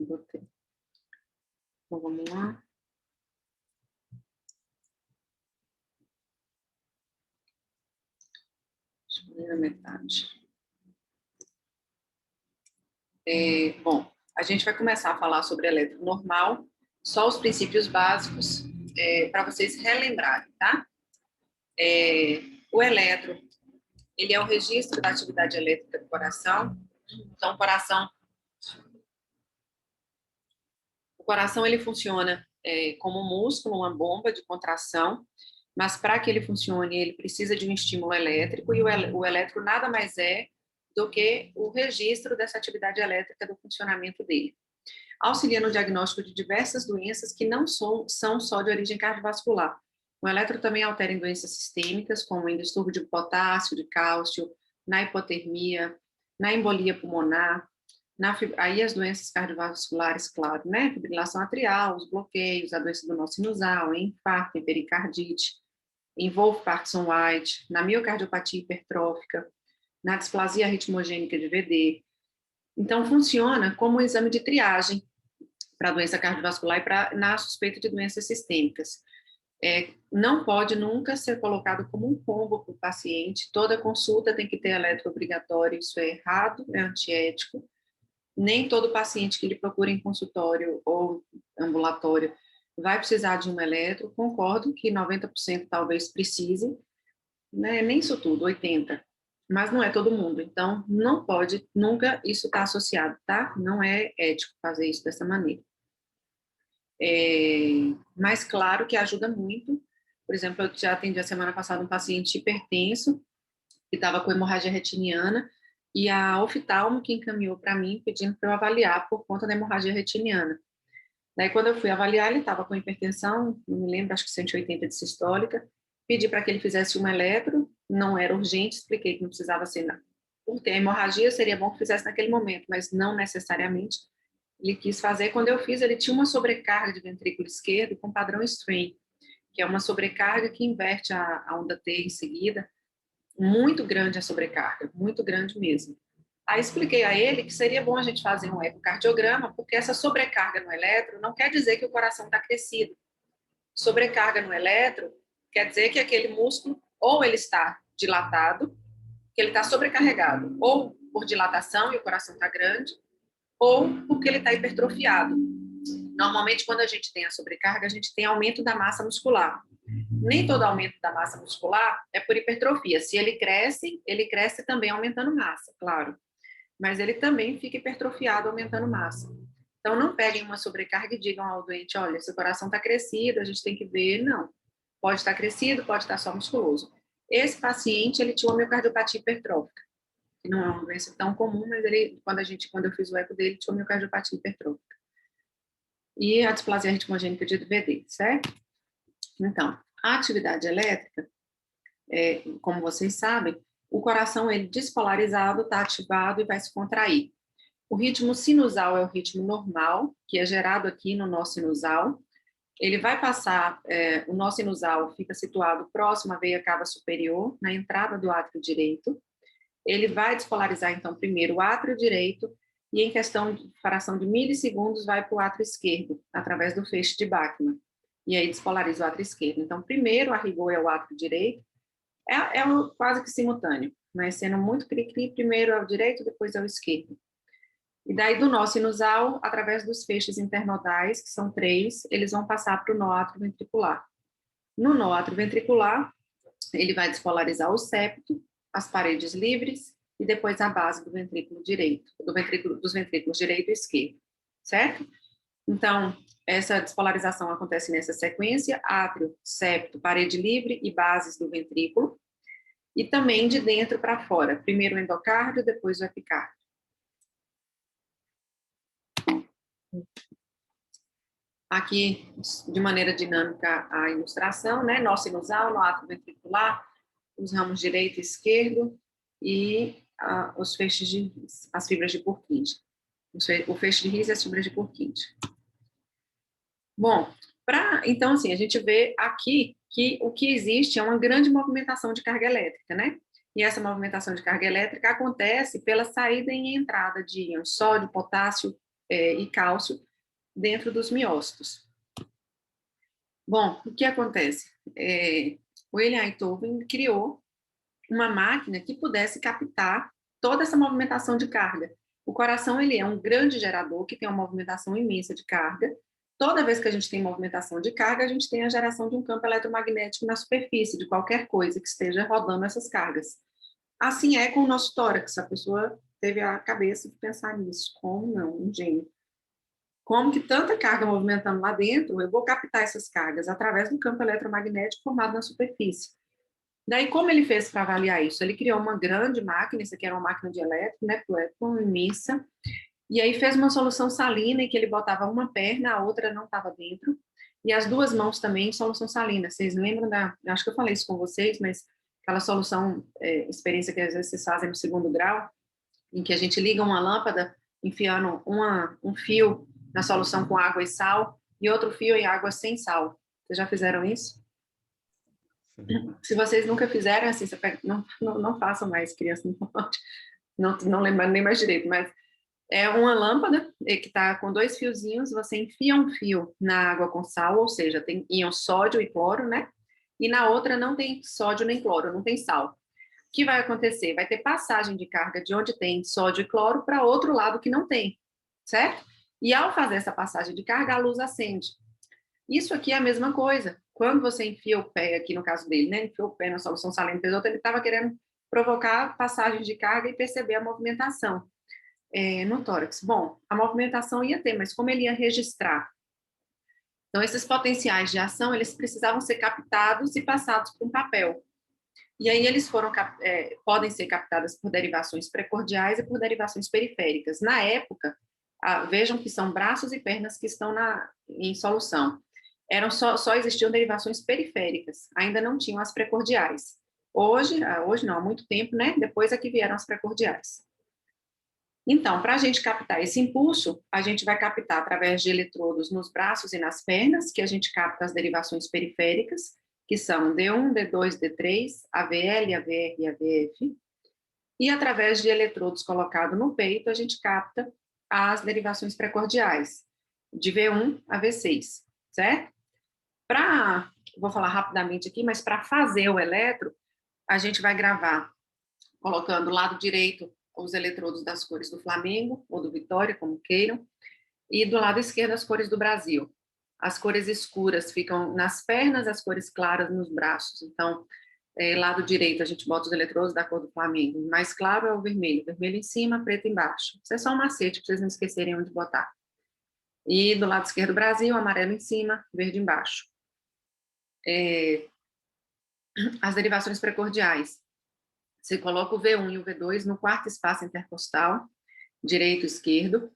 Botei. Então, vamos lá. Deixa eu ler a metade. Bom, a gente vai começar a falar sobre elétron normal, só os princípios básicos, para vocês relembrarem, tá? O elétron, ele é o registro da atividade elétrica do coração. Então, o coração ele funciona como um músculo, uma bomba de contração, mas para que ele funcione, ele precisa de um estímulo elétrico, e o elétrico nada mais é do que o registro dessa atividade elétrica do funcionamento dele. Auxilia no diagnóstico de diversas doenças que não são só de origem cardiovascular. O eletro também altera em doenças sistêmicas, como em distúrbio de potássio, de cálcio, na hipotermia, na embolia pulmonar, aí as doenças cardiovasculares, claro, né? Fibrilação atrial, os bloqueios, a doença do nó sinusal, infarto, em pericardite, envolve Parkinson-White, na miocardiopatia hipertrófica, na displasia ritmogênica de VD. Então, funciona como um exame de triagem para doença cardiovascular e na suspeita de doenças sistêmicas. Não pode nunca ser colocado como um combo para o paciente. Toda consulta tem que ter eletro obrigatório, isso é errado, é antiético. Nem todo paciente que ele procura em consultório ou ambulatório vai precisar de um eletro. Concordo que 90% talvez precise, né? Nem isso tudo, 80%. Mas não é todo mundo. Então, não pode nunca isso estar associado, tá? Não é ético fazer isso dessa maneira. Mas claro que ajuda muito. Por exemplo, eu já atendi a semana passada um paciente hipertenso que estava com hemorragia retiniana, e a oftalmo que encaminhou para mim, pedindo para eu avaliar por conta da hemorragia retiniana. Daí, quando eu fui avaliar, ele estava com hipertensão, não me lembro, acho que 180 de sistólica, pedi para que ele fizesse um eletro, não era urgente, expliquei que não precisava ser, por ter hemorragia, seria bom que fizesse naquele momento, mas não necessariamente. Ele quis fazer, quando eu fiz, ele tinha uma sobrecarga de ventrículo esquerdo com padrão strain, que é uma sobrecarga que inverte a onda T em seguida, muito grande a sobrecarga, muito grande mesmo. Aí expliquei a ele que seria bom a gente fazer um ecocardiograma, porque essa sobrecarga no eletro não quer dizer que o coração está crescido. Sobrecarga no eletro quer dizer que aquele músculo ou ele está dilatado, que ele está sobrecarregado, ou por dilatação e o coração está grande, ou porque ele está hipertrofiado. Normalmente, quando a gente tem a sobrecarga, a gente tem aumento da massa muscular. Nem todo aumento da massa muscular é por hipertrofia. Se ele cresce também aumentando massa, claro. Mas ele também fica hipertrofiado aumentando massa. Então, não peguem uma sobrecarga e digam ao doente, olha, seu coração está crescido, a gente tem que ver. Não. Pode estar crescido, pode estar só musculoso. Esse paciente, ele tinha uma miocardiopatia hipertrófica, que não é uma doença tão comum, mas ele, quando eu fiz o eco dele, tinha uma miocardiopatia hipertrófica. E a displasia ritmogênica de VD, certo? Então, a atividade elétrica, como vocês sabem, o coração ele despolarizado está ativado e vai se contrair. O ritmo sinusal é o ritmo normal, que é gerado aqui no nó sinusal. Ele vai passar, o nó sinusal fica situado próximo à veia cava superior, na entrada do átrio direito. Ele vai despolarizar, então, primeiro o átrio direito, e em questão de fração de milissegundos vai para o átrio esquerdo, através do feixe de Bachmann. E aí despolariza o átrio esquerdo. Então, primeiro a rigor é o átrio direito, quase que simultâneo, mas sendo muito cri-cri, primeiro é o direito, depois é o esquerdo. E daí do nó sinusal, através dos feixes internodais, que são 3, eles vão passar para o nó atrioventricular. No nó atrioventricular, ele vai despolarizar o septo, as paredes livres e depois a base do ventrículo direito, dos ventrículos direito e esquerdo, certo? Então, essa despolarização acontece nessa sequência: átrio, septo, parede livre e bases do ventrículo, e também de dentro para fora, primeiro o endocárdio, depois o epicárdio. Aqui, de maneira dinâmica, a ilustração, né? Nó sinusal, nó atrioventricular, os ramos direito e esquerdo e os feixes de His, as fibras de Purkinje. O feixe de His e as fibras de Purkinje. Bom, então, assim, a gente vê aqui que o que existe é uma grande movimentação de carga elétrica, né? E essa movimentação de carga elétrica acontece pela saída e entrada de íons sódio, potássio, e cálcio dentro dos miócitos. Bom, o que acontece? William Einthoven criou uma máquina que pudesse captar toda essa movimentação de carga. O coração, ele é um grande gerador que tem uma movimentação imensa de carga. Toda vez que a gente tem movimentação de carga, a gente tem a geração de um campo eletromagnético na superfície de qualquer coisa que esteja rodando essas cargas. Assim é com o nosso tórax. A pessoa teve a cabeça de pensar nisso. Como não? Um gênio. Como que tanta carga movimentando lá dentro, eu vou captar essas cargas através do campo eletromagnético formado na superfície. Daí, como ele fez para avaliar isso? Ele criou uma grande máquina, isso aqui era uma máquina de elétron, né, imensa, e aí fez uma solução salina em que ele botava uma perna, a outra não estava dentro, e as duas mãos também em solução salina. Vocês lembram acho que eu falei isso com vocês, mas aquela solução, experiência que às vezes vocês fazem no 2º grau, em que a gente liga uma lâmpada enfiando um fio na solução com água e sal e outro fio em água sem sal. Vocês já fizeram isso? Sim. Se vocês nunca fizeram, assim, não façam mais, criança, não lembrando nem mais direito, mas é uma lâmpada que está com 2 fiozinhos, você enfia um fio na água com sal, ou seja, tem íon sódio e cloro, né? E na outra não tem sódio nem cloro, não tem sal. O que vai acontecer? Vai ter passagem de carga de onde tem sódio e cloro para outro lado que não tem, certo? E ao fazer essa passagem de carga, a luz acende. Isso aqui é a mesma coisa. Quando você enfia o pé, aqui no caso dele, né? Enfiou o pé na solução salina e ele estava querendo provocar passagem de carga e perceber a movimentação no tórax. Bom, a movimentação ia ter, mas como ele ia registrar? Então, esses potenciais de ação, eles precisavam ser captados e passados para um papel. E aí eles podem ser captadas por derivações precordiais e por derivações periféricas. Na época, vejam que são braços e pernas que estão em solução. Só existiam derivações periféricas, ainda não tinham as precordiais. Hoje não, há muito tempo, né? Depois é que vieram as precordiais. Então, para a gente captar esse impulso, a gente vai captar através de eletrodos nos braços e nas pernas, que a gente capta as derivações periféricas, que são D1, D2, D3, AVL, AVR e AVF. E através de eletrodos colocados no peito, a gente capta as derivações precordiais, de V1 a V6, certo? Vou falar rapidamente aqui, mas para fazer o eletro, a gente vai gravar colocando do lado direito os eletrodos das cores do Flamengo ou do Vitória, como queiram, e do lado esquerdo as cores do Brasil. As cores escuras ficam nas pernas, as cores claras nos braços. Então, lado direito a gente bota os eletrodos da cor do Flamengo. O mais claro é o vermelho. Vermelho em cima, preto embaixo. Isso é só um macete para vocês não esquecerem onde botar. E do lado esquerdo Brasil, amarelo em cima, verde embaixo. As derivações precordiais. Você coloca o V1 e o V2 no 4º espaço intercostal, direito e esquerdo,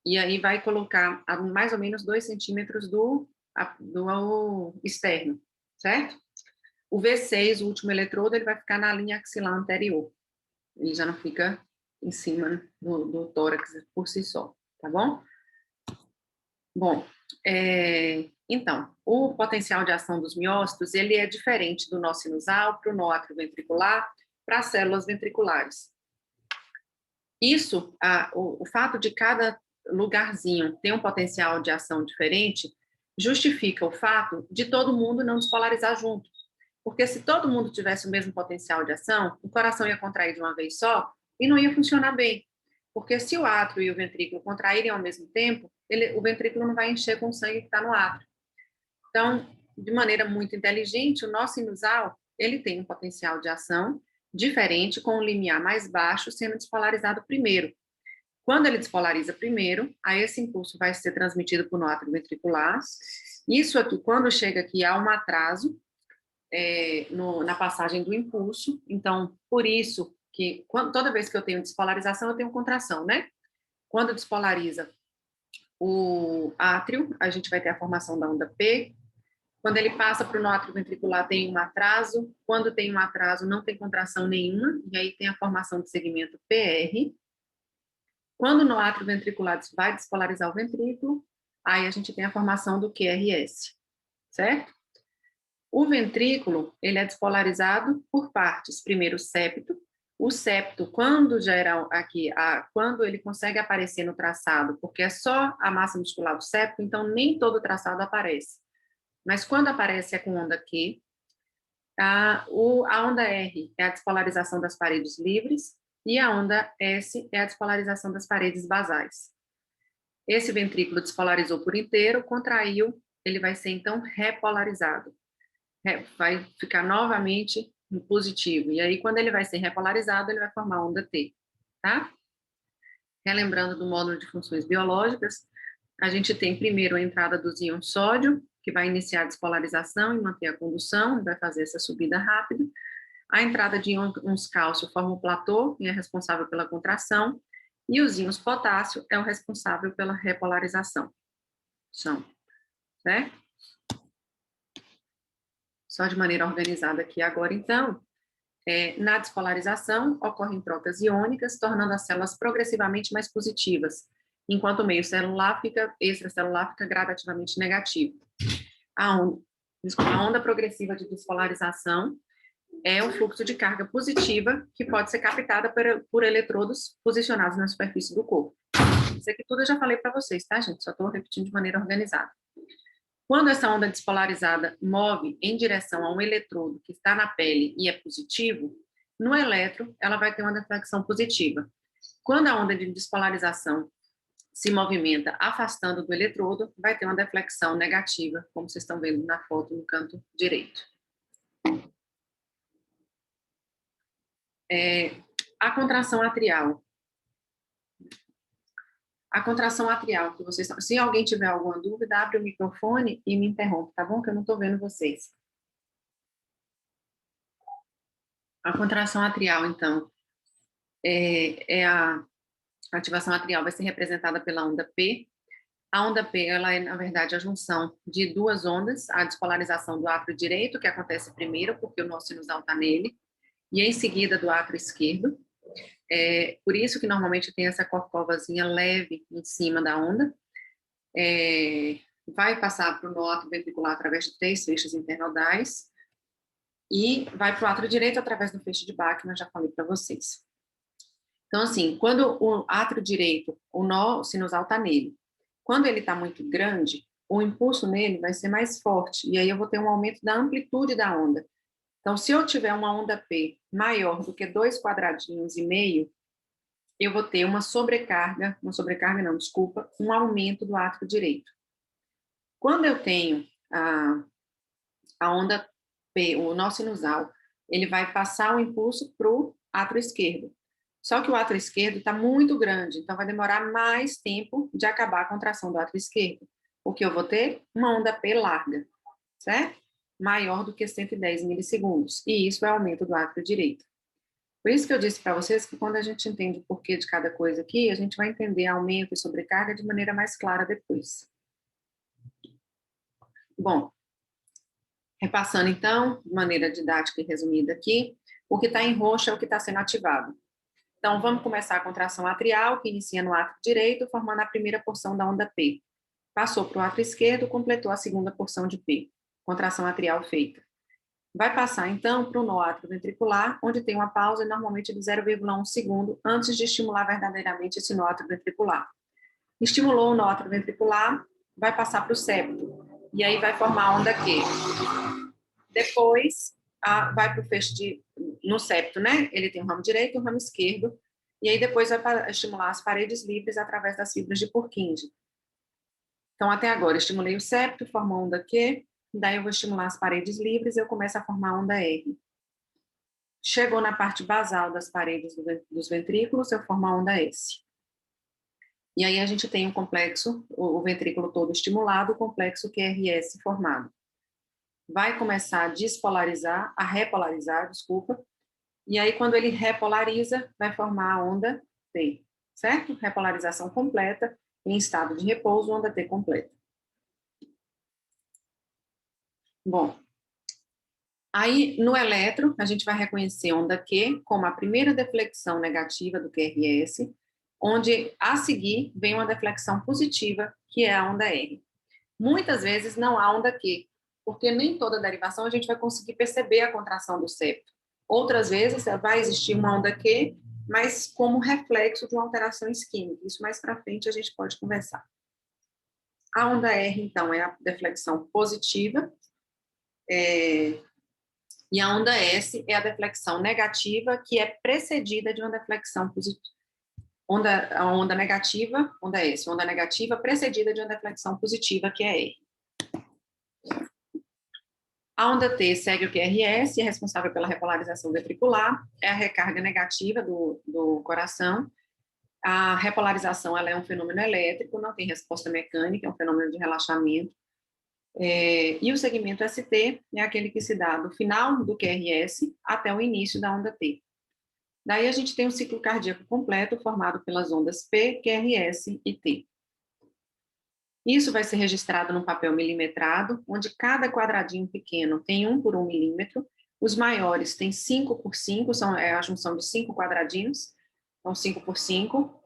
e aí vai colocar a mais ou menos 2 centímetros do externo, certo? O V6, o último eletrodo, ele vai ficar na linha axilar anterior. Ele já não fica em cima do tórax por si só, tá bom? Bom, então, o potencial de ação dos miócitos, ele é diferente do nó sinusal para o nó atrioventricular, para as células ventriculares. Isso, o fato de cada lugarzinho ter um potencial de ação diferente, justifica o fato de todo mundo não despolarizar junto. Porque se todo mundo tivesse o mesmo potencial de ação, o coração ia contrair de uma vez só e não ia funcionar bem. Porque se o átrio e o ventrículo contraírem ao mesmo tempo, o ventrículo não vai encher com o sangue que está no átrio. Então, de maneira muito inteligente, o nó sinusal, ele tem um potencial de ação diferente, com um limiar mais baixo, sendo despolarizado primeiro. Quando ele despolariza primeiro, aí esse impulso vai ser transmitido para o nó atrioventricular. Isso aqui, quando chega aqui, há um atraso na passagem do impulso. Então, por isso que toda vez que eu tenho despolarização, eu tenho contração, né? Quando despolariza o átrio, a gente vai ter a formação da onda P. Quando ele passa para o nó atrioventricular, tem um atraso. Quando tem um atraso, não tem contração nenhuma, e aí tem a formação do segmento PR. Quando o nó atrioventricular vai despolarizar o ventrículo, aí a gente tem a formação do QRS, certo? O ventrículo, ele é despolarizado por partes. Primeiro o septo, O septo, quando gera aqui, quando ele consegue aparecer no traçado, porque é só a massa muscular do septo, então nem todo o traçado aparece. Mas quando aparece é com onda Q. A onda R é a despolarização das paredes livres e a onda S é a despolarização das paredes basais. Esse ventrículo despolarizou por inteiro, contraiu, ele vai ser então repolarizado. Vai ficar novamente no positivo. E aí, quando ele vai ser repolarizado, ele vai formar onda T, tá? Relembrando do módulo de funções biológicas, a gente tem primeiro a entrada dos íons sódio, que vai iniciar a despolarização e manter a condução, vai fazer essa subida rápida. A entrada de íons cálcio forma o platô e é responsável pela contração, e os íons potássio é o responsável pela repolarização. São, certo? Só de maneira organizada aqui agora, então, na despolarização, ocorrem trocas iônicas, tornando as células progressivamente mais positivas, enquanto o meio extracelular fica gradativamente negativo. A onda progressiva de despolarização é o fluxo de carga positiva que pode ser captada por eletrodos posicionados na superfície do corpo. Isso aqui tudo eu já falei para vocês, tá, gente? Só estou repetindo de maneira organizada. Quando essa onda despolarizada move em direção a um eletrodo que está na pele e é positivo, no eletro ela vai ter uma deflexão positiva. Quando a onda de despolarização se movimenta afastando do eletrodo, vai ter uma deflexão negativa, como vocês estão vendo na foto no canto direito. A contração atrial. A contração atrial, que vocês, se alguém tiver alguma dúvida, abre o microfone e me interrompe, tá bom? Que eu não estou vendo vocês. A contração atrial, então, a ativação atrial vai ser representada pela onda P. A onda P, ela é, na verdade, a junção de duas ondas, a despolarização do átrio direito, que acontece primeiro, porque o nó sinusal está nele, e em seguida do átrio esquerdo. Por isso que normalmente tem essa corcovazinha leve em cima da onda. Vai passar para o nó atrioventricular através de 3 feixes internodais e vai para o átrio direito através do feixe de Bachmann, já falei para vocês. Então, assim, quando o átrio direito, o nó sinusal está nele. Quando ele está muito grande, o impulso nele vai ser mais forte, e aí eu vou ter um aumento da amplitude da onda. Então, se eu tiver uma onda P maior do que 2,5 quadradinhos, eu vou ter um aumento do átrio direito. Quando eu tenho a onda P, o nó sinusal, ele vai passar o impulso para o átrio esquerdo. Só que o átrio esquerdo está muito grande, então vai demorar mais tempo de acabar a contração do átrio esquerdo, porque eu vou ter uma onda P larga, certo? Maior do que 110 milissegundos, e isso é o aumento do átrio direito. Por isso que eu disse para vocês que quando a gente entende o porquê de cada coisa aqui, a gente vai entender aumento e sobrecarga de maneira mais clara depois. Bom, repassando então, de maneira didática e resumida aqui, o que está em roxo é o que está sendo ativado. Então, vamos começar a contração atrial, que inicia no átrio direito, formando a primeira porção da onda P. Passou para o átrio esquerdo, completou a segunda porção de P. Contração atrial feita. Vai passar, então, para o nó atrioventricular, onde tem uma pausa normalmente de 0,1 segundo antes de estimular verdadeiramente esse nó atrioventricular. Estimulou o nó atrioventricular, vai passar para o septo, e aí vai formar a onda Q. Depois, vai para o feixe no septo, né? Ele tem um ramo direito e um ramo esquerdo, e aí depois vai estimular as paredes livres através das fibras de Purkinje. Então, até agora, estimulei o septo, formou a onda Q, daí eu vou estimular as paredes livres e eu começo a formar a onda R. Chegou na parte basal das paredes dos ventrículos, eu formo a onda S. E aí a gente tem um complexo, o ventrículo todo estimulado, o complexo QRS formado. Vai começar a repolarizar, e aí quando ele repolariza, vai formar a onda T, certo? Repolarização completa, em estado de repouso, onda T completa. Bom, aí no eletro, a gente vai reconhecer onda Q como a primeira deflexão negativa do QRS, onde a seguir vem uma deflexão positiva, que é a onda R. Muitas vezes não há onda Q, porque nem toda derivação a gente vai conseguir perceber a contração do septo. Outras vezes vai existir uma onda Q, mas como reflexo de uma alteração isquêmica. Isso mais para frente a gente pode conversar. A onda R, então, é a deflexão positiva, e a onda S é a deflexão negativa, que é precedida de uma deflexão positiva. A onda negativa, onda S, onda negativa precedida de uma deflexão positiva, que é R. A onda T segue o QRS, é responsável pela repolarização ventricular, é a recarga negativa do coração. A repolarização ela é um fenômeno elétrico, não tem resposta mecânica, é um fenômeno de relaxamento. E o segmento ST é aquele que se dá do final do QRS até o início da onda T. Daí a gente tem um ciclo cardíaco completo formado pelas ondas P, QRS e T. Isso vai ser registrado num papel milimetrado, onde cada quadradinho pequeno tem 1 por 1 milímetro, os maiores têm 5 por 5, é a junção de 5 quadradinhos, então 5 por 5.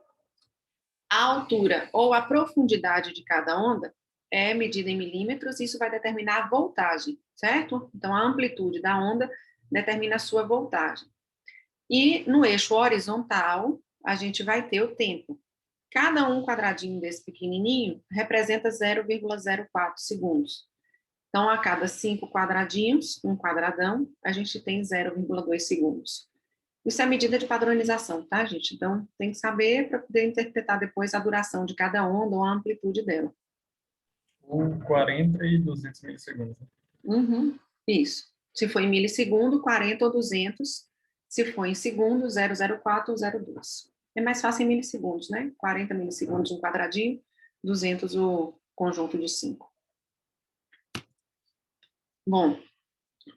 A altura ou a profundidade de cada onda é medida em milímetros, e isso vai determinar a voltagem, certo? Então, a amplitude da onda determina a sua voltagem. E no eixo horizontal, a gente vai ter o tempo. Cada um quadradinho desse pequenininho representa 0,04 segundos. Então, a cada 5 quadradinhos, um quadradão, a gente tem 0,2 segundos. Isso é medida de padronização, tá, gente? Então, tem que saber para poder interpretar depois a duração de cada onda ou a amplitude dela. 40 e 200 milissegundos. Uhum, isso. Se for em milissegundo, 40 ou 200. Se for em segundo, 0,04 ou 0,2. É mais fácil em milissegundos, né? 40 milissegundos um quadradinho, 200 o conjunto de 5. Bom,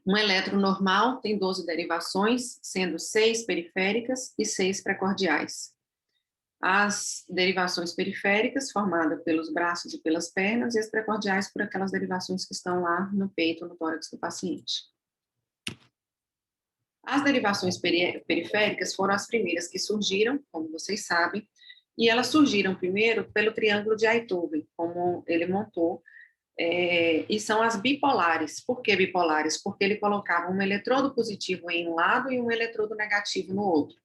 um elétron normal tem 12 derivações, sendo 6 periféricas e 6 precordiais. As derivações periféricas, formadas pelos braços e pelas pernas, e as precordiais por aquelas derivações que estão lá no peito, no tórax do paciente. As derivações periféricas foram as primeiras que surgiram, como vocês sabem, e elas surgiram primeiro pelo triângulo de Einthoven, como ele montou, e são as bipolares. Por que bipolares? Porque ele colocava um eletrodo positivo em um lado e um eletrodo negativo no outro.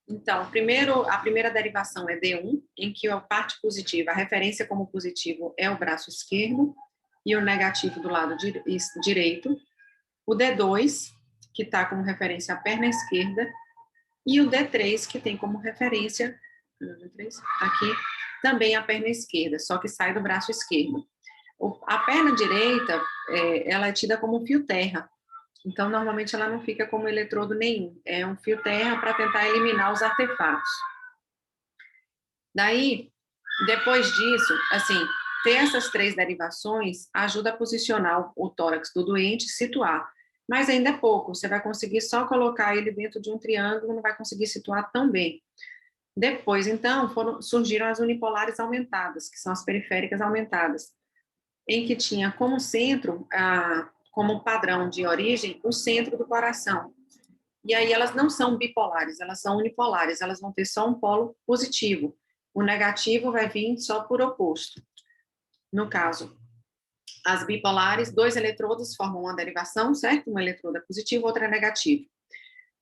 Então, a primeira derivação é D1, em que a parte positiva, a referência como positivo é o braço esquerdo e o negativo do lado direito. O D2, que está como referência a perna esquerda, e o D3, que tem como referência, aqui, também a perna esquerda, só que sai do braço esquerdo. A perna direita, ela é tida como um fio terra, então normalmente ela não fica como eletrodo nenhum, é um fio terra para tentar eliminar os artefatos. Daí, depois disso, assim, ter essas 3 derivações ajuda a posicionar o tórax do doente, situar, mas ainda é pouco, você vai conseguir só colocar ele dentro de um triângulo, não vai conseguir situar tão bem. Depois, então, surgiram as unipolares aumentadas, que são as periféricas aumentadas, em que tinha como centro, como padrão de origem, o centro do coração. E aí elas não são bipolares, elas são unipolares, elas vão ter só um polo positivo. O negativo vai vir só por oposto. No caso, as bipolares, 2 eletrodos formam uma derivação, certo? Um eletrodo é positivo, outro é negativo.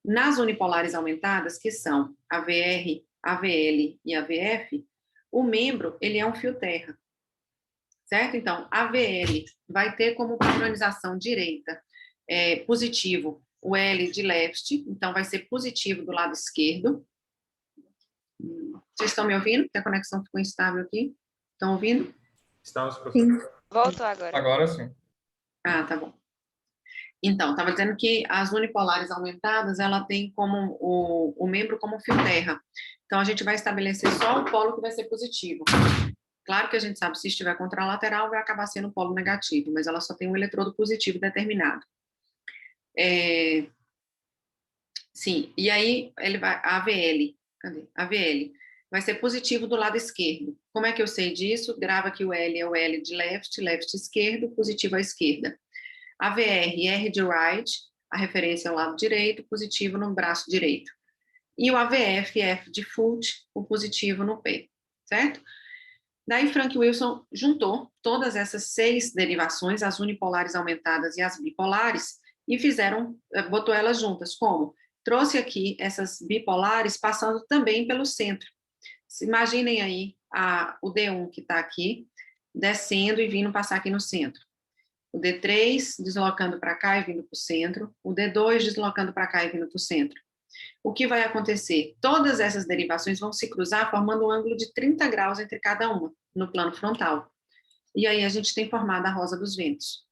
Nas unipolares aumentadas, que são a VR, a VL e a VF, o membro, ele é um fio terra, certo? Então, a VL vai ter como padronização direita positivo o L de left, então vai ser positivo do lado esquerdo. Vocês estão me ouvindo? Que a conexão ficou instável aqui. Estão ouvindo? Estamos, professor. Sim. Voltou agora. Agora sim. Ah, tá bom. Então, estava dizendo que as unipolares aumentadas, ela tem como o membro como fio terra. Então, a gente vai estabelecer só o polo que vai ser positivo. Claro que a gente sabe, se estiver contralateral, vai acabar sendo um polo negativo, mas ela só tem um eletrodo positivo determinado. Sim, e aí ele vai, a AVL, cadê? A AVL vai ser positivo do lado esquerdo. Como é que eu sei disso? Grava que o L é o L de left, left esquerdo, positivo à esquerda. A VR, R de right, a referência ao lado direito, positivo no braço direito. E o AVF, F de foot, o positivo no pé, certo? Daí Frank Wilson juntou todas essas 6 derivações, as unipolares aumentadas e as bipolares, e botou elas juntas. Como? Trouxe aqui essas bipolares passando também pelo centro. Imaginem aí o D1 que está aqui, descendo e vindo passar aqui no centro. O D3 deslocando para cá e vindo para o centro. O D2 deslocando para cá e vindo para o centro. O que vai acontecer? Todas essas derivações vão se cruzar formando um ângulo de 30 graus entre cada uma, no plano frontal. E aí a gente tem formado a rosa dos ventos.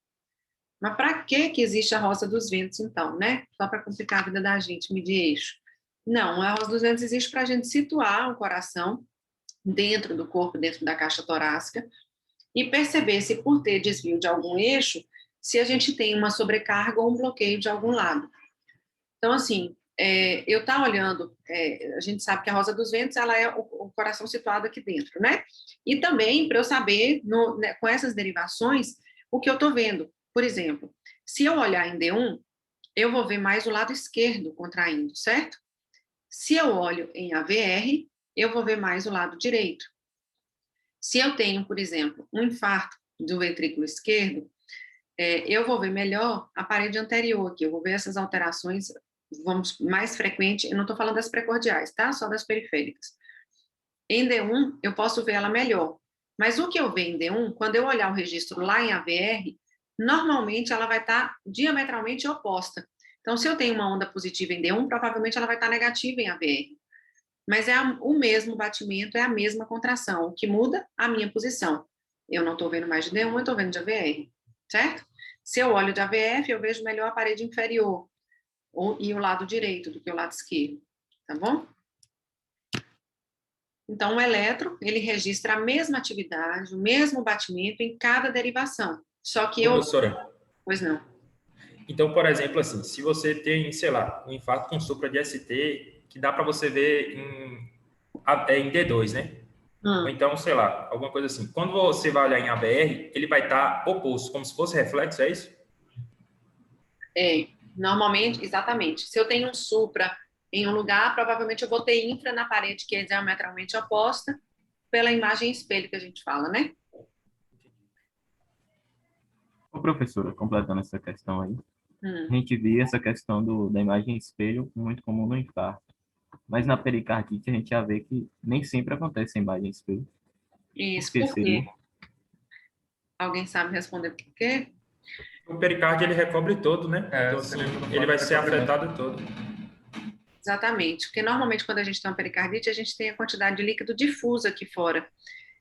Mas para que existe a rosa dos ventos, então, né? Só para complicar a vida da gente, medir eixo. Não, a rosa dos ventos existe para a gente situar o coração dentro do corpo, dentro da caixa torácica, e perceber se por ter desvio de algum eixo, se a gente tem uma sobrecarga ou um bloqueio de algum lado. Então, assim, eu estar olhando, a gente sabe que a rosa dos ventos, ela é o coração situado aqui dentro, né? E também para eu saber, com essas derivações, o que eu estou vendo. Por exemplo, se eu olhar em D1, eu vou ver mais o lado esquerdo contraindo, certo? Se eu olho em AVR, eu vou ver mais o lado direito. Se eu tenho, por exemplo, um infarto do ventrículo esquerdo, eu vou ver melhor a parede anterior aqui, eu vou ver essas alterações, vamos, mais frequente, eu não estou falando das precordiais, tá? Só das periféricas. Em D1, eu posso ver ela melhor. Mas o que eu vejo em D1, quando eu olhar o registro lá em AVR, normalmente ela vai estar diametralmente oposta. Então, se eu tenho uma onda positiva em D1, provavelmente ela vai estar negativa em AVR. Mas é o mesmo batimento, é a mesma contração. O que muda? A minha posição. Eu não estou vendo mais de D1, eu estou vendo de AVR, certo? Se eu olho de AVF, eu vejo melhor a parede inferior e o lado direito do que o lado esquerdo, tá bom? Então, o eletro, ele registra a mesma atividade, o mesmo batimento em cada derivação. Só que Professora, Pois não. então, por exemplo, assim, se você tem, sei lá, um infarto com supra de ST, que dá para você ver em D2, né? Ou então, sei lá, alguma coisa assim. Quando você vai olhar em ABR, ele vai estar oposto, como se fosse reflexo, é isso? Normalmente, exatamente. Se eu tenho um supra em um lugar, provavelmente eu vou ter infra na parede que é diametralmente oposta, pela imagem espelho que a gente fala, né? Ô, professora, completando essa questão aí, a gente vê essa questão da imagem espelho muito comum no infarto, mas na pericardite a gente já vê que nem sempre acontece a imagem espelho. Isso, Por que por seria? quê? Alguém sabe responder por quê? O pericárdio, ele recobre todo, né? Então, assim, ele vai ser afetado todo. Exatamente, porque normalmente quando a gente tem uma pericardite, a gente tem a quantidade de líquido difusa aqui fora.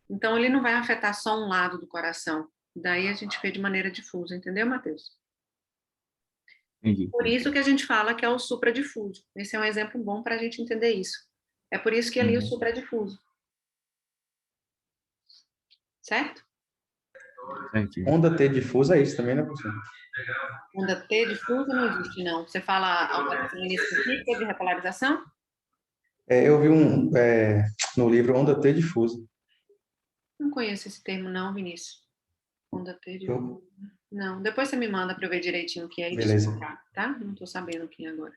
Então, ele não vai afetar só um lado do coração. Daí a gente vê de maneira difusa, entendeu, Matheus? Entendi. Por isso que a gente fala que é o supradifuso. Esse é um exemplo bom para a gente entender isso. É por isso que ali é o supradifuso. Certo? Certinho. Onda T difusa é isso também, né, professor? Onda T difusa não existe, não. Você fala alteração específica de repolarização? Eu vi no livro Onda T difusa. Não conheço esse termo, não, Vinícius. Onda T difusa. Eu- Não, depois você me manda para eu ver direitinho o que é e Beleza. explicar, tá? Não estou sabendo aqui agora.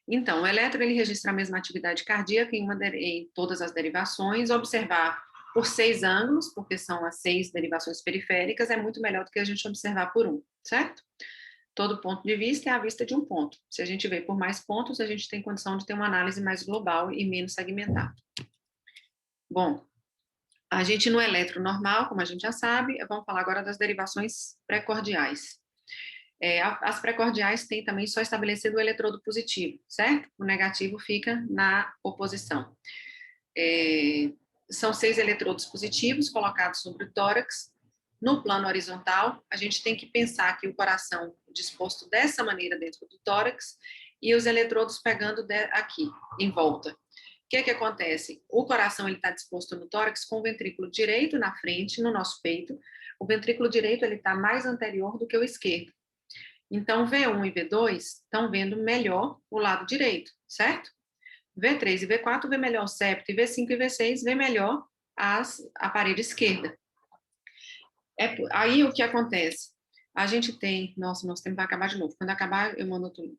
Então, o eletro, ele registra a mesma atividade cardíaca em todas as derivações. Observar por 6 ângulos, porque são as 6 derivações periféricas, é muito melhor do que a gente observar por um, certo? Todo ponto de vista é a vista de um ponto. Se a gente vê por mais pontos, a gente tem condição de ter uma análise mais global e menos segmentada. Bom, a gente no eletro normal, como a gente já sabe, vamos falar agora das derivações precordiais. As precordiais têm também só estabelecido o eletrodo positivo, certo? O negativo fica na oposição. São 6 eletrodos positivos colocados sobre o tórax. No plano horizontal, a gente tem que pensar que o coração disposto dessa maneira dentro do tórax e os eletrodos pegando aqui, em volta. O que acontece? O coração está disposto no tórax com o ventrículo direito na frente, no nosso peito. O ventrículo direito está mais anterior do que o esquerdo. Então, V1 e V2 estão vendo melhor o lado direito, certo? V3 e V4 vê melhor o septo, e V5 e V6 vê melhor a parede esquerda. Aí o que acontece? A gente tem... Nossa, nosso tempo vai acabar de novo. Quando acabar, eu mando outro link.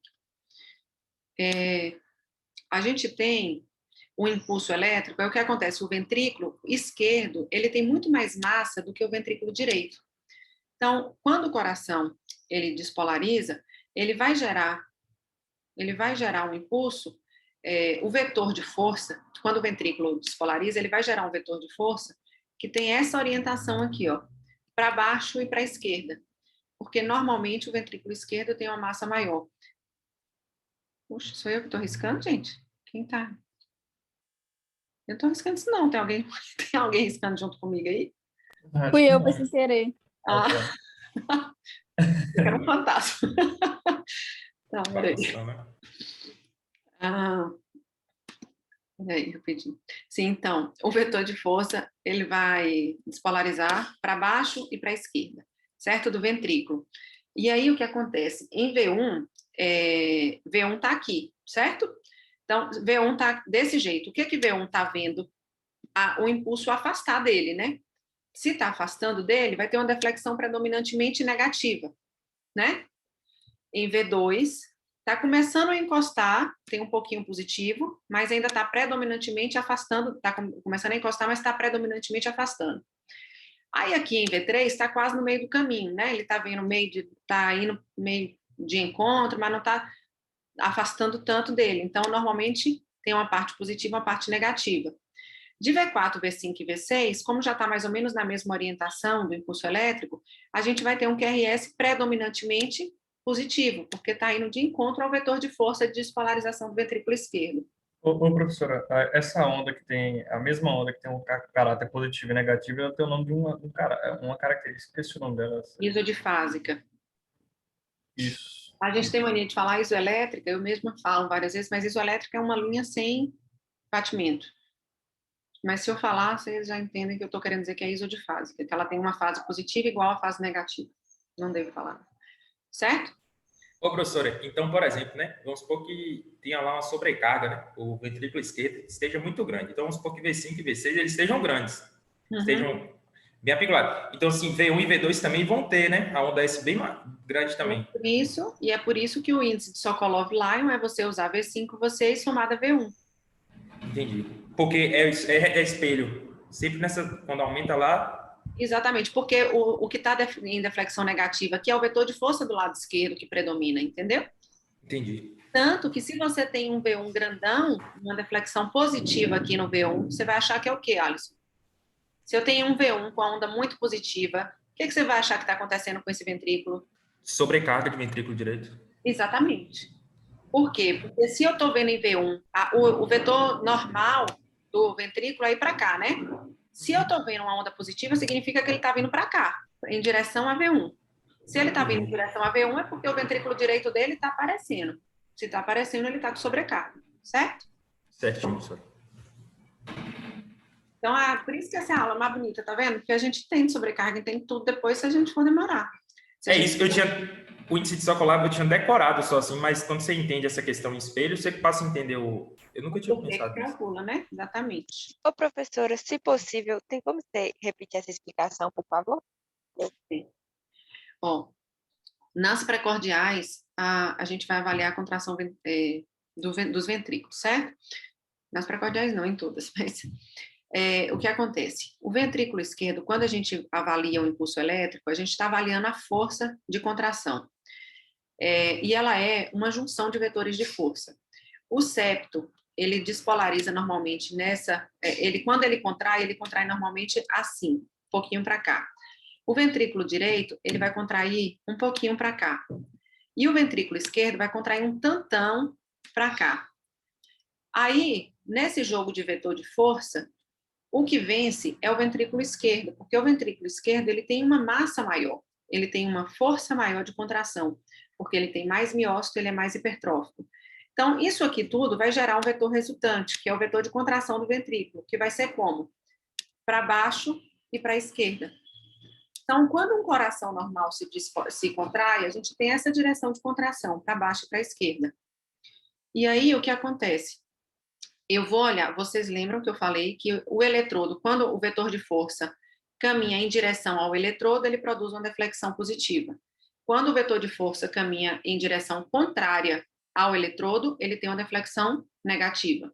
A gente tem o impulso elétrico, é o que acontece, o ventrículo esquerdo, ele tem muito mais massa do que o ventrículo direito. Então, quando o coração ele despolariza, ele vai gerar um impulso, o vetor de força, quando o ventrículo despolariza, ele vai gerar um vetor de força que tem essa orientação aqui, ó, para baixo e para a esquerda, porque normalmente o ventrículo esquerdo tem uma massa maior. Puxa, sou eu que estou riscando, gente? Quem tá? Eu não estou riscando isso não, tem alguém riscando junto comigo aí? Fui eu, sem querer. Ah, era um fantasma. Tá, peraí. Ah, peraí, rapidinho. Sim, então, o vetor de força, ele vai despolarizar para baixo e para a esquerda, certo? Do ventrículo. E aí, o que acontece? Em V1, V1 está aqui, certo? Então, V1 está desse jeito. O que V1 está vendo? O impulso afastar dele, né? Se está afastando dele, vai ter uma deflexão predominantemente negativa, né? Em V2, está começando a encostar, tem um pouquinho positivo, mas ainda está predominantemente afastando, está começando a encostar, mas está predominantemente afastando. Aí aqui em V3 está quase no meio do caminho, né? Ele está indo meio de encontro, mas não está afastando tanto dele. Então, normalmente tem uma parte positiva e uma parte negativa. De V4, V5 e V6, como já está mais ou menos na mesma orientação do impulso elétrico, a gente vai ter um QRS predominantemente positivo, porque está indo de encontro ao vetor de força de despolarização do ventrículo esquerdo. Ô, professora, essa onda que tem, a mesma onda que tem um caráter positivo e negativo, ela tem o nome de uma característica, esqueci o nome dela. Isodifásica. Isso. A gente tem mania de falar isoelétrica, eu mesma falo várias vezes, mas isoelétrica é uma linha sem batimento. Mas se eu falar, vocês já entendem que eu estou querendo dizer que é isodifásica, que ela tem uma fase positiva igual à fase negativa. Não devo falar. Certo? Ô, professora, então, por exemplo, né, vamos supor que tenha lá uma sobrecarga, né, o ventrículo esquerdo esteja muito grande. Então, vamos supor que V5 e V6 eles estejam grandes, estejam bem apiculados. Então, assim, V1 e V2 também vão ter, né, a onda S bem grande também. É por isso que o índice de Sokolov-Lyon é você usar V5, V6 somada a V1. Entendi. Porque é espelho. Sempre quando aumenta lá... Exatamente, porque o que está em deflexão negativa aqui é o vetor de força do lado esquerdo que predomina, entendeu? Entendi. Tanto que se você tem um V1 grandão, uma deflexão positiva aqui no V1, você vai achar que é o quê, Alisson? Se eu tenho um V1 com a onda muito positiva, o que você vai achar que está acontecendo com esse ventrículo? Sobrecarga de ventrículo direito. Exatamente. Por quê? Porque se eu estou vendo em V1, o vetor normal do ventrículo é ir para cá, né? Se eu estou vendo uma onda positiva, significa que ele está vindo para cá, em direção a V1. Se ele está vindo em direção a V1, é porque o ventrículo direito dele está aparecendo. Se está aparecendo, ele está com sobrecarga, certo? Certinho, professor. Então, por isso que essa aula é mais bonita, tá vendo? Porque a gente tem sobrecarga e tem tudo depois se a gente for demorar. Isso que eu tinha... O índice de Sokolov eu tinha decorado só assim, mas quando você entende essa questão em espelho, você passa a entender o... Eu nunca tinha pensado nisso. Calcula, né? Exatamente. Ô, professora, se possível, tem como você repetir essa explicação, por favor? Ó, nas precordiais, a gente vai avaliar a contração dos ventrículos, certo? Nas precordiais não, em todas, mas... o que acontece? O ventrículo esquerdo, quando a gente avalia o impulso elétrico, a gente está avaliando a força de contração. E ela é uma junção de vetores de força. O septo, ele despolariza normalmente quando ele contrai normalmente assim, um pouquinho para cá. O ventrículo direito, ele vai contrair um pouquinho para cá. E o ventrículo esquerdo vai contrair um tantão para cá. Aí, nesse jogo de vetor de força, o que vence é o ventrículo esquerdo, porque o ventrículo esquerdo ele tem uma massa maior, ele tem uma força maior de contração, porque ele tem mais miócito, ele é mais hipertrófico. Então, isso aqui tudo vai gerar um vetor resultante, que é o vetor de contração do ventrículo, que vai ser como? Para baixo e para a esquerda. Então, quando um coração normal se contrai, a gente tem essa direção de contração, para baixo e para a esquerda. E aí, o que acontece? Eu vou olhar, vocês lembram que eu falei que o eletrodo, quando o vetor de força caminha em direção ao eletrodo, ele produz uma deflexão positiva. Quando o vetor de força caminha em direção contrária ao eletrodo, ele tem uma deflexão negativa.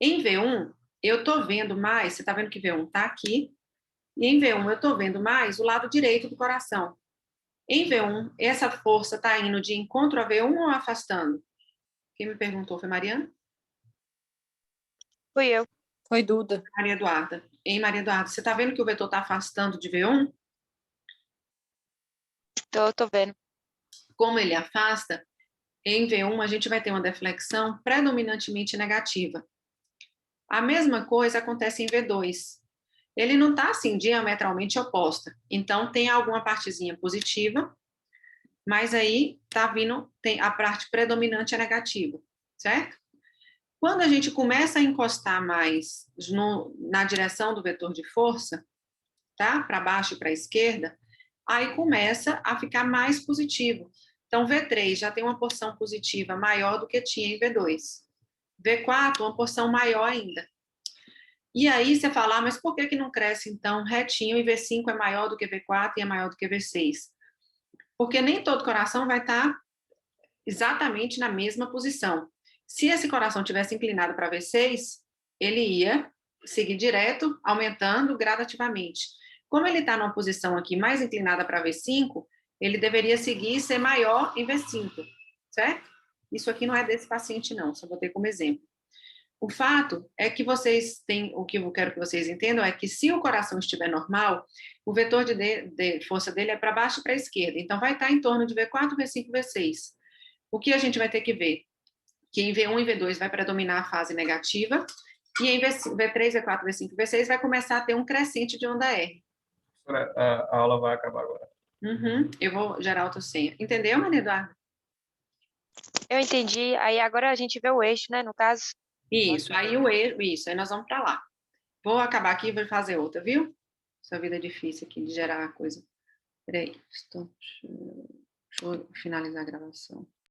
Em V1, eu estou vendo mais, você está vendo que V1 está aqui, E em V1 eu estou vendo mais o lado direito do coração. Em V1, essa força está indo de encontro a V1 ou afastando? Quem me perguntou foi Mariana? Fui eu. Foi Duda. Maria Eduarda. Em Maria Eduarda, você está vendo que o vetor está afastando de V1? Tô vendo. Como ele afasta, em V1 a gente vai ter uma deflexão predominantemente negativa. A mesma coisa acontece em V2. Ele não está assim diametralmente oposta. Então tem alguma partezinha positiva, mas aí tá vindo, tem a parte predominante é negativa, certo? Quando a gente começa a encostar mais na direção do vetor de força, tá? Para baixo e para a esquerda, aí começa a ficar mais positivo. Então, V3 já tem uma porção positiva maior do que tinha em V2. V4, uma porção maior ainda. E aí você fala, mas por que não cresce, então, retinho e V5 é maior do que V4 e é maior do que V6? Porque nem todo coração vai estar exatamente na mesma posição. Se esse coração tivesse inclinado para V6, ele ia seguir direto, aumentando gradativamente. Como ele está numa posição aqui mais inclinada para V5, ele deveria seguir e ser maior em V5, certo? Isso aqui não é desse paciente, não, só botei como exemplo. O fato é que vocês têm, o que eu quero que vocês entendam é que se o coração estiver normal, o vetor de força dele é para baixo e para a esquerda, então vai estar em torno de V4, V5, V6. O que a gente vai ter que ver? Que em V1 e V2 vai predominar a fase negativa, e em V3, V4, V5, V6 vai começar a ter um crescente de onda R. A aula vai acabar agora. Uhum, eu vou gerar outra senha. Entendeu, Maria Eduarda? Eu entendi. Aí agora a gente vê o eixo, né, no caso. Isso, aí aí nós vamos para lá. Vou acabar aqui e vou fazer outra, viu? Essa vida é difícil aqui de gerar coisa. Peraí, deixa eu finalizar a gravação.